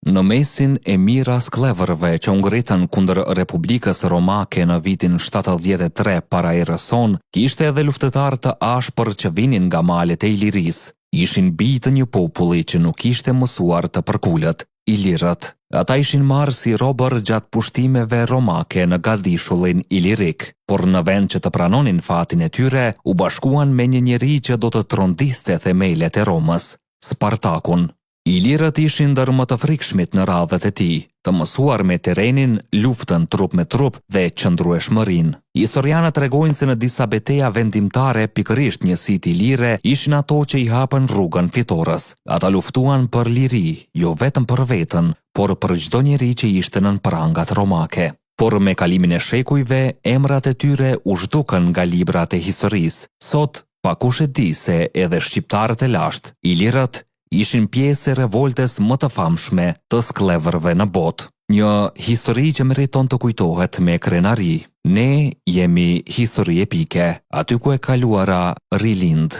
Në mesin e mira skleverëve që u ngritën kundër Republikës Romake në vitin 73 para erës sonë, kishte edhe luftëtar të ashpër që vinin nga malet e Ilirisë. Ishin bijtë të një populli që nuk ishte mësuar të përkullet, ilirët. Ata ishin marrë si robër gjatë pushtimeve romake në Galdishullin Ilirik, por në vend që të pranonin fatin e tyre, u bashkuan me një njeri që do të trondiste themelet e Romës, Spartakun. Ilirët ishin ndër më të frikshmit në radhët e tij, të mësuar me terrenin, luftën trup me trup dhe qëndrueshmërinë. Historianët tregojnë se në disa betejë vendimtare pikërisht njësitë ilire ishin ato që i hapën rrugën fitores. Ata luftuan për liri, jo vetëm për veten, por për çdo njeri që ishte nën prangat romake. Por me kalimin e shekujve, emrat e tyre u zhdukën nga librat e historisë. Sot, pakush e di se edhe shqiptarët e lashtë, ilirët, ishin pjesë e revoltes më të famshme të skleverëve në botë. Një histori që meriton të kujtohet me krenari. Ne jemi histori epike, aty ku e kaluara rilind.